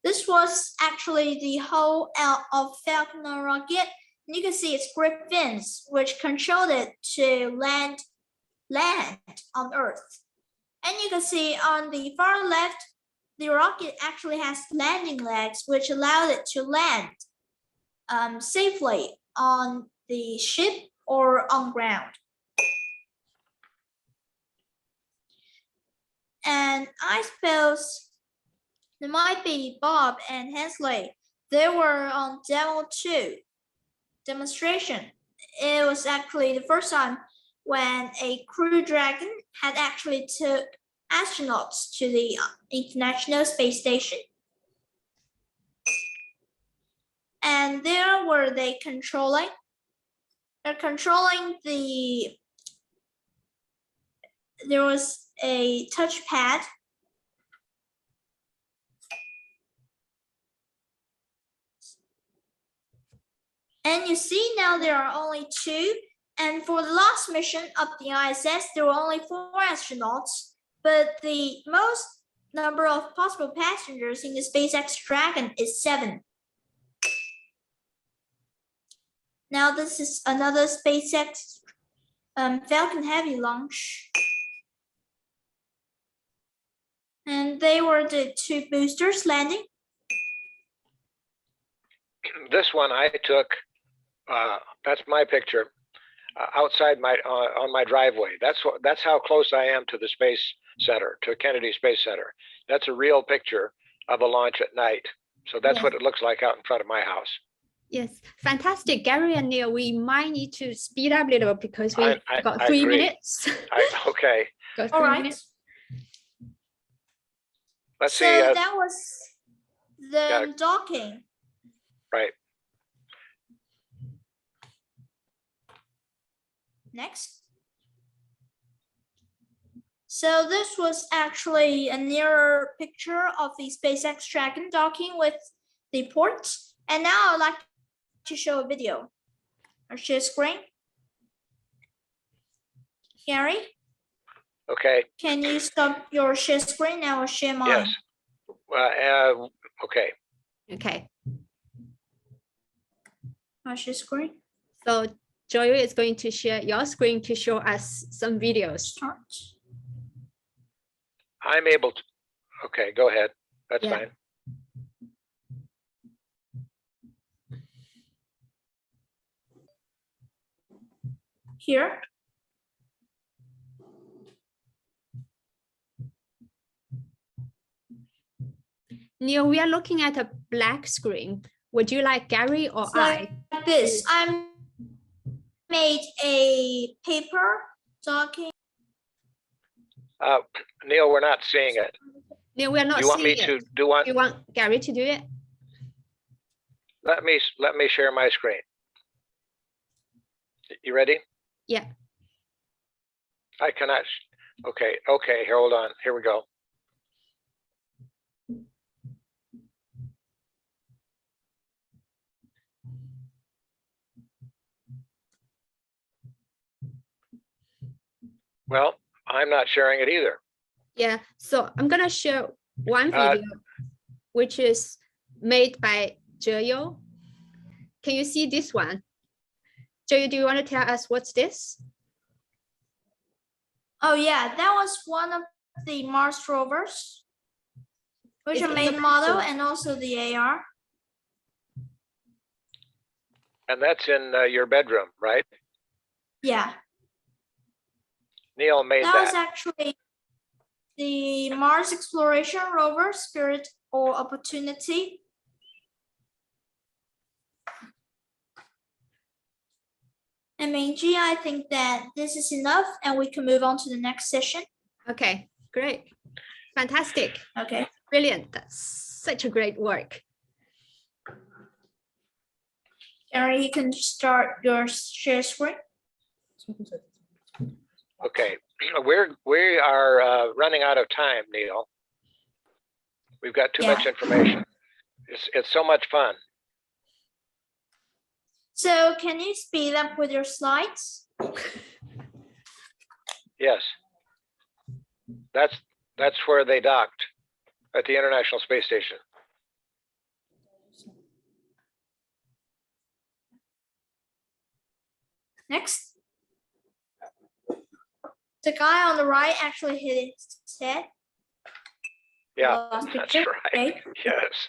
This was actually the whole of Falcon 9 rocket. And you can see its grip fins, which controlled it to land on Earth. And you can see on the far left, the rocket actually has landing legs, which allowed it to land safely on the ship or on ground. And I suppose there might be Bob and Hensley. They were on demo 2 demonstration. It was actually the first time when a Crew Dragon had actually took astronauts to the International Space Station. And there were they controlling. They're controlling there was a touchpad. And you see now there are only 2. And for the last mission of the ISS, there were only 4 astronauts. But the most number of possible passengers in the SpaceX Dragon is 7. Now this is another SpaceX Falcon Heavy launch. And they were the 2 boosters landing. This one I took, that's my picture, outside on my driveway. That's how close I am to the Space Center, to Kennedy Space Center. That's a real picture of a launch at night. So that's what it looks like out in front of my house. Yes, fantastic. Gary and Neil, we might need to speed up a little because we got I 3 agree. minutes. Okay. Got 3 All right. minutes. Let's So see. that was the docking. Right. Next. So this was actually a nearer picture of the SpaceX Dragon docking with the port. And now I'd like to show a video. I'll share screen. Gary, Okay. can you stop your share screen? I will share mine. Yes. Okay. Okay. I'll share screen. So ZheYou is going to share your screen to show us some videos. Start. I'm able to. Okay, go ahead. That's Yeah. fine. Here. Neil, we are looking at a black screen. Would you like Gary or It's like this. I made a paper docking. Neil, we're not seeing it. Neil, we are not Do you want me seeing to it. do one? You want Gary to do it? Let me share my screen. You ready? Yeah. I cannot. Okay. Here, hold on. Here we go. Well, I'm not sharing it either. Yeah. So I'm gonna share one Uh, video, which is made by ZheYou. Can you see this one? ZheYou, do you want to tell us what's this? Oh yeah, that was one of the Mars rovers, which It's are in main the model picture. and also the AR. And that's in your bedroom, right? Yeah, Neil made that was that. actually the Mars exploration rover Spirit or Opportunity. And Minji, I think that this is enough and we can move on to the next session. Okay, great. Fantastic. Okay. Brilliant. That's such a great work. Gary, you can start your share screen. Okay. We are running out of time, Neil. We've got too much information. It's so much fun. So can you speed up with your slides? Yes. That's where they docked, at the International Space Station. Next. The guy on the right actually hit his head. Yeah, Last that's picture, right. okay. Yes,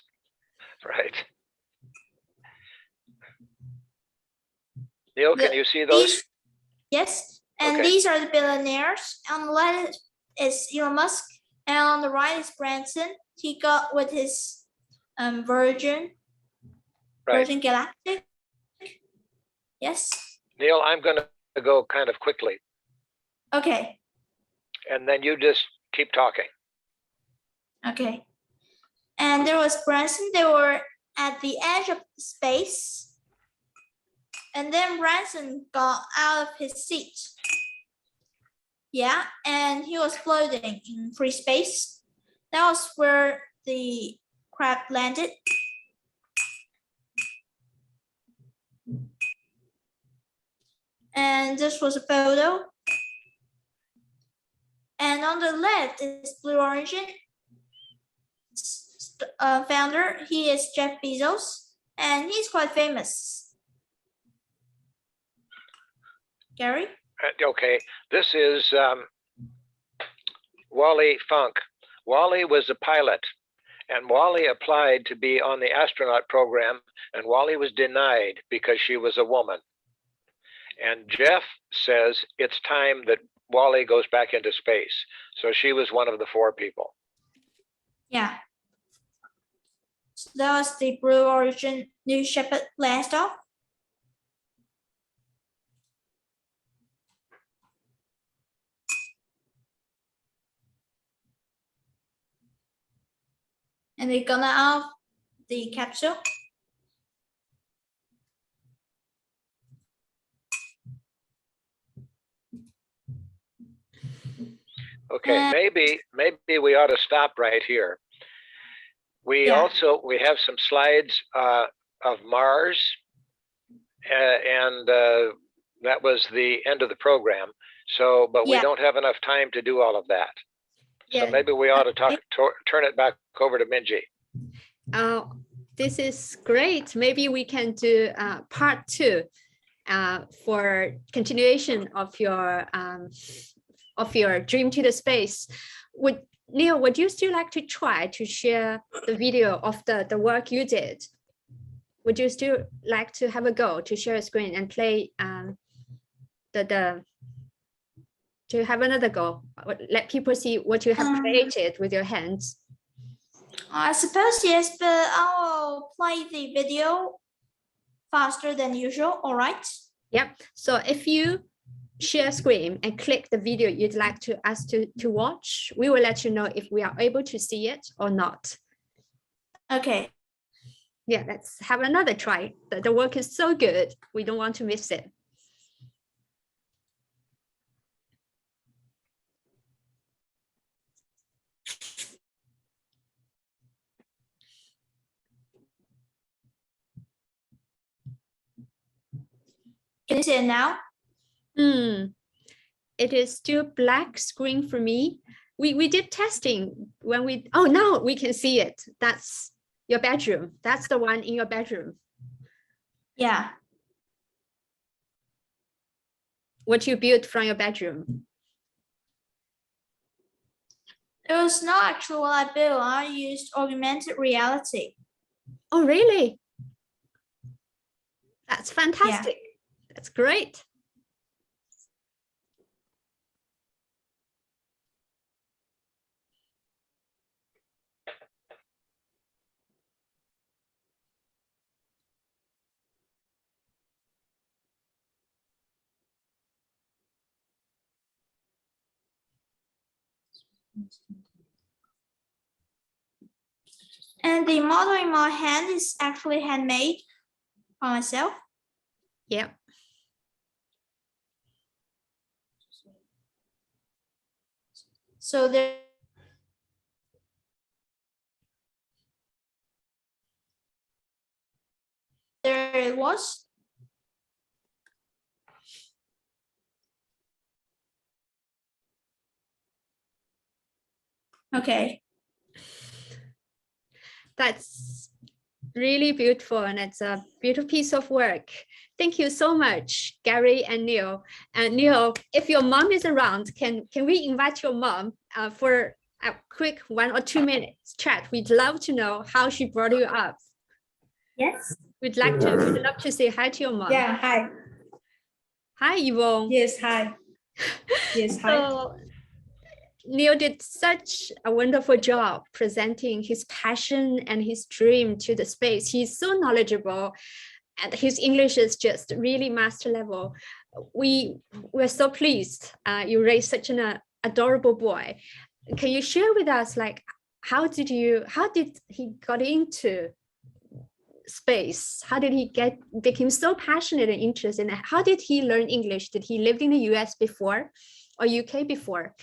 right. Neil, can you see those? Yes, and Okay. these are the billionaires. On the left is Elon Musk, and on the right is Branson. He got with his Virgin Galactic. Yes. Neil, I'm going to go kind of quickly, Okay. and then you just keep talking. Okay. And there was Branson. They were at the edge of space. And then Branson got out of his seat. Yeah, and he was floating in free space. That was where the craft landed. And this was a photo. And on the left is Blue Origin founder. He is Jeff Bezos, and he's quite famous. Gary? Okay, this is Wally Funk. Wally was a pilot, and Wally applied to be on the astronaut program, and Wally was denied because she was a woman. And Jeff says it's time that Wally goes back into space. So she was one of the 4 people. Yeah. So that was the Blue Origin New Shepard blast off. And they're gonna off the capsule. Okay, maybe we ought to stop right here. We have some slides of Mars, and that was the end of the program. So, but we don't have enough time to do all of that. So maybe we ought to turn it back over to Minji. This is great. Maybe we can do part 2 for continuation of your dream to the space. Neil, would you still like to try to share the video of the work you did? Would you still like to have a go to share a screen and play to have another go? Let people see what you have created with your hands. I suppose yes, but I'll play the video faster than usual. All right. Yep. So if you share screen and click the video you'd like us to watch, we will let you know if we are able to see it or not. Okay. Yeah, let's have another try. The work is so good. We don't want to miss it. Can you see it now? It is still black screen for me. We did testing when we, oh, now we can see it. That's your bedroom. That's the one in your bedroom. Yeah. What you built from your bedroom. It was not actually what I built. I used augmented reality. Oh, really? That's fantastic. Yeah. That's great. And the model in my hand is actually handmade by myself. Yeah. So there it was. Okay. That's really beautiful, and it's a beautiful piece of work. Thank you so much, Gary and Neil. And Neil, if your mom is around, can we invite your mom for a quick 1 or 2 minutes chat? We'd love to know how she brought you up. Yes. We'd love to say hi to your mom. Yeah, hi. Hi, Yvonne. Yes, hi. Yes, hi. So, Neil did such a wonderful job presenting his passion and his dream to the space. He's so knowledgeable, and his English is just really master level. We're so pleased you raised such an adorable boy. Can you share with us, like, how did he got into space? How did he became so passionate and interested in it? How did he learn English? Did he live in the US before or UK before?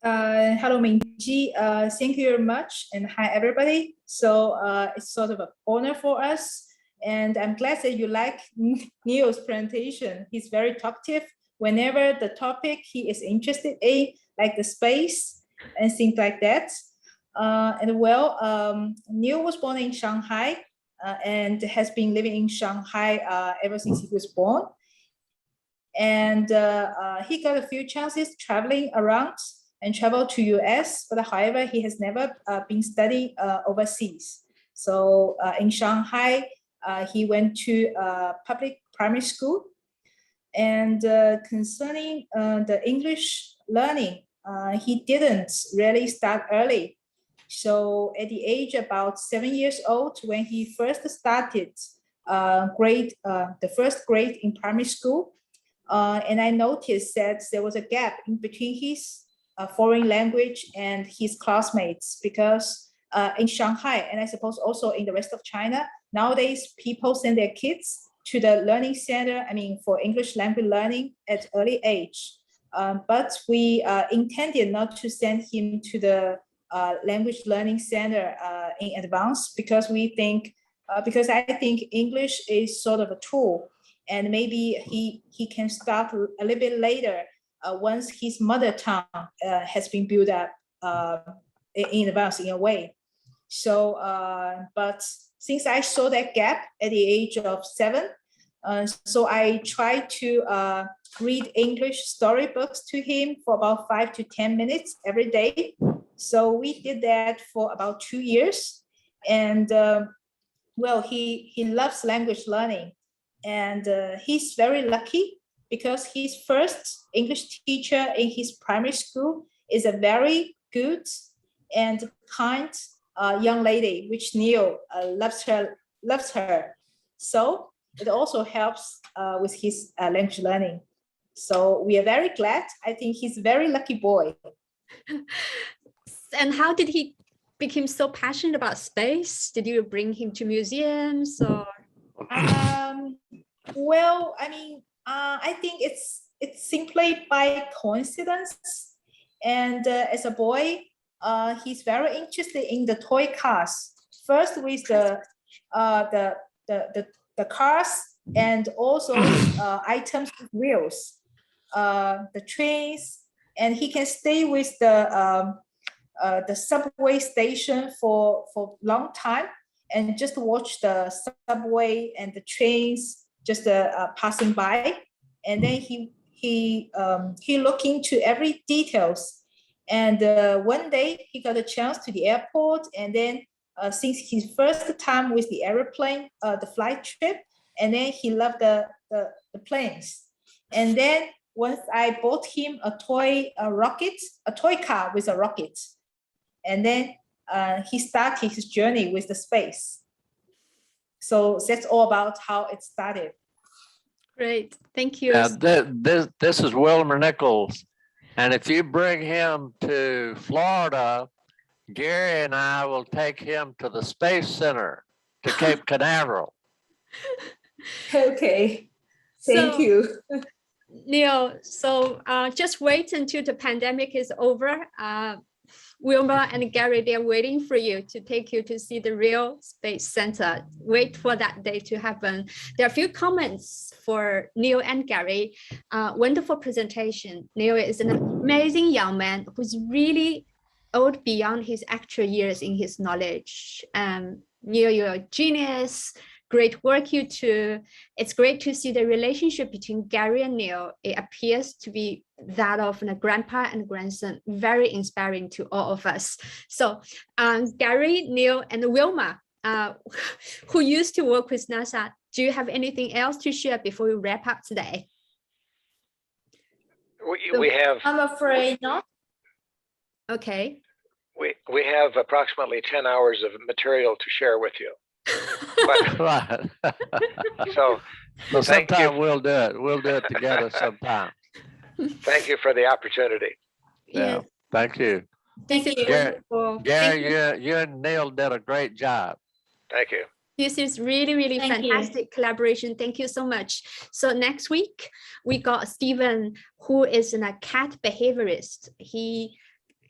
Hello, Minji. Thank you very much, and hi everybody. So it's sort of an honor for us, And I'm glad that you like Neil's presentation. He's very talkative. Whenever the topic he is interested in, like the space and things like that. Neil was born in Shanghai and has been living in Shanghai ever since he was born. And he got a few chances traveling around and traveled to US, but however, he has never been studying overseas. So in Shanghai, he went to public primary school. And concerning the English learning, he didn't really start early. So at the age about 7 years old, when he first started the first grade in primary school, and I noticed that there was a gap in between his foreign language and his classmates, because in Shanghai, and I suppose also in the rest of China, nowadays people send their kids to the learning center, for English language learning at early age. But we intended not to send him to the language learning center in advance, because because I think English is sort of a tool, and maybe he can start a little bit later once his mother tongue has been built up in advance in a way. So, but since I saw that gap at the age of 7, so I tried to read English storybooks to him for about 5 to 10 minutes every day. So we did that for about 2 years. And he loves language learning. And he's very lucky because his first English teacher in his primary school is a very good and kind young lady, which Neil loves her. So it also helps with his language learning. So we are very glad. I think he's a very lucky boy. And how did he become so passionate about space? Did you bring him to museums or? I think it's simply by coincidence. And as a boy, he's very interested in the toy cars. First with the cars, and also items with wheels, the trains, and he can stay with the subway station for a long time and just watch the subway and the trains just passing by. And then he looked into every details. And one day he got a chance to the airport, and then since his first time with the airplane, the flight trip, and then he loved the planes. And then once I bought him a toy car with a rocket, and then he started his journey with the space. So that's all about how it started. Great, thank you. This is Wilmer Nichols, and if you bring him to Florida, Gary and I will take him to the Space Center to Cape Canaveral. Okay, thank you. Neil, so just wait until the pandemic is over. Wilma and Gary, they're waiting for you to take you to see the real Space Center. Wait for that day to happen. There are a few comments for Neil and Gary. Wonderful presentation. Neil is an amazing young man who's really old beyond his actual years in his knowledge. Neil, you're a genius. Great work, you two. It's great to see the relationship between Gary and Neil. It appears to be that of a grandpa and grandson. Very inspiring to all of us. So Gary, Neil, and Wilma, who used to work with NASA, do you have anything else to share before we wrap up today? We have. I'm afraid not. Okay. We have approximately 10 hours of material to share with you. Right. So sometime we'll do it. We'll do it together sometime. Thank you for the opportunity. Yeah. Thank you. Thank you. Gary, you and Neil did a great job. Thank you. This is really fantastic collaboration. Thank you so much. So next week, we got Stephen, who is a cat behaviorist. He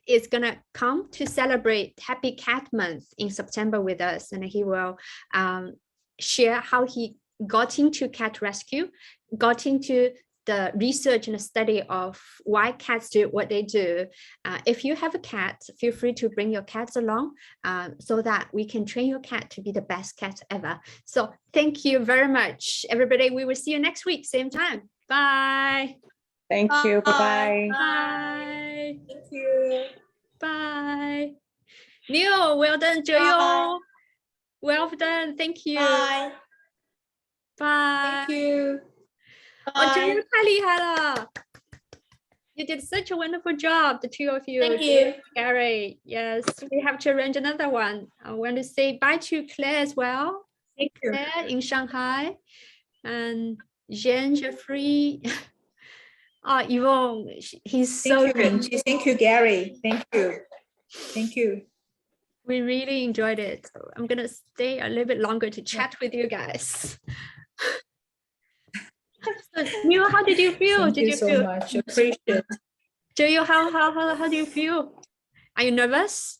is gonna come to celebrate Happy Cat Month in September with us, and he will share how he got into cat rescue, got into the research and the study of why cats do what they do. If you have a cat, feel free to bring your cats along so that we can train your cat to be the best cat ever. So thank you very much, everybody. We will see you next week, same time. Bye. Thank you. Bye-bye. Bye. Thank you. Bye. Neil, well done, ZheYou. Well done. Thank you. Bye. Bye. Thank you. ZheYou Bye. 太厉害了. You did such a wonderful job, the two of you. Thank you. Gary, yes, we have to arrange another one. I want to say bye to Claire as well. Thank you. Claire in Shanghai, and Jean, Jeffrey. Oh, Yvonne, he's so Thank you, good. Minji. Thank you, Gary. Thank you. Thank you. We really enjoyed it. So I'm gonna stay a little bit longer to chat with you guys. So, Neil, how did you feel? Thank Did you so feel? much. Appreciate it. ZheYou, how do you feel? Are you nervous?